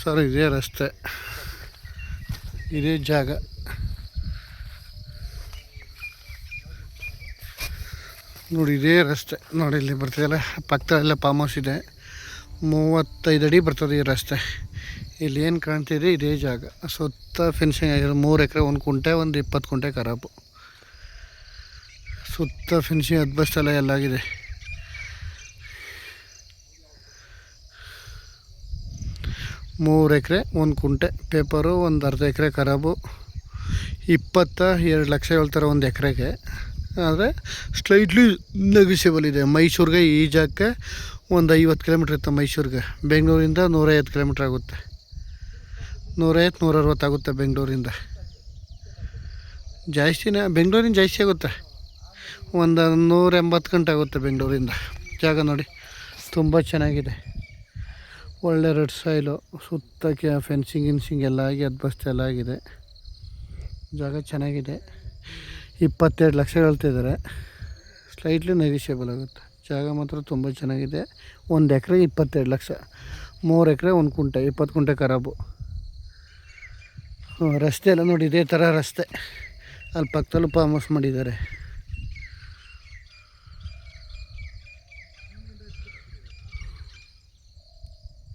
Sir ಇದೇ ರಸ್ತೆ, ಇದೇ ಜಾಗ. ನೋಡಿ ಇದೇ ರಸ್ತೆ ನೋಡಿ, ಇಲ್ಲಿ ಬರ್ತಿದೆಯಲ್ಲ ಪಕ್ಕದಲ್ಲೇ ಫಾರ್ಮ್ ಹೌಸ್ ಇದೆ. 35 ಅಡಿ ಬರ್ತದೆ ಈ ರಸ್ತೆ. ಇಲ್ಲಿ ಏನು ಕಾಣ್ತಿದೆ ಇದೇ ಜಾಗ. ಸುತ್ತ ಫಿನಿಶಿಂಗ್ ಆಗಿರೋದು 3 ಎಕರೆ 1 ಕುಂಟೆ, ಒಂದು 20 ಕುಂಟೆ ಖರಾಬು. ಸುತ್ತ ಫಿನಿಶಿಂಗ್ ಅದ್ಬಸ್ತೆಲ್ಲ ಎಲ್ಲಾಗಿದೆ. ಮೂರು ಎಕರೆ 1 ಕುಂಟೆ ಪೇಪರು, ಒಂದು ಅರ್ಧ ಎಕರೆ ಖರಾಬು. 22 ಲಕ್ಷ ಹೇಳ್ತಾರೆ ಒಂದು ಎಕರೆಗೆ. ಆದರೆ ಸ್ಲೈಟ್ಲಿ ನೆಗೋಷಿಯಬಲ್ ಇದೆ. ಮೈಸೂರಿಗೆ ಈ ಜಾಗಕ್ಕೆ ಒಂದು 50 ಕಿಲೋಮೀಟ್ರ್ ಇತ್ತು. ಮೈಸೂರಿಗೆ ಬೆಂಗಳೂರಿಂದ 150 ಕಿಲೋಮೀಟ್ರ್ ಆಗುತ್ತೆ. 150-160 ಆಗುತ್ತೆ ಬೆಂಗಳೂರಿಂದ. ಜಾಸ್ತಿನೇ, ಬೆಂಗಳೂರಿಂದ ಜಾಸ್ತಿ ಆಗುತ್ತೆ. ಒಂದು 180 ಗಂಟೆ ಆಗುತ್ತೆ ಬೆಂಗಳೂರಿಂದ. ಜಾಗ ನೋಡಿ ತುಂಬ ಚೆನ್ನಾಗಿದೆ. ಒಳ್ಳೆ ರೆಡ್ ಸಾಯಿಲು, ಸುತ್ತಕ್ಕೆ ಫೆನ್ಸಿಂಗ್ ಗಿನ್ಸಿಂಗ್ ಎಲ್ಲ ಆಗಿ ಅದ್ಬಸ್ತು ಎಲ್ಲ ಆಗಿದೆ. ಜಾಗ ಚೆನ್ನಾಗಿದೆ. 22 ಲಕ್ಷ ಹೇಳ್ತಿದ್ದಾರೆ. ಸ್ಲೈಟ್ಲಿ ನೆಗೋಷಿಯಬಲ್ ಆಗುತ್ತೆ. ಜಾಗ ಮಾತ್ರ ತುಂಬ ಚೆನ್ನಾಗಿದೆ. 1 ಎಕರೆಗೆ 22 ಲಕ್ಷ. 3 ಎಕರೆ 1 ಕುಂಟೆ, 20 ಕುಂಟೆ ಖರಾಬು. ರಸ್ತೆ ಎಲ್ಲ ನೋಡಿ ಇದೇ ಥರ ರಸ್ತೆ. ಅಲ್ಲಿ ಪಕ್ಕದಲ್ಲೂ ಫಾರ್ಮ್ ಹೌಸ್ ಮಾಡಿದ್ದಾರೆ.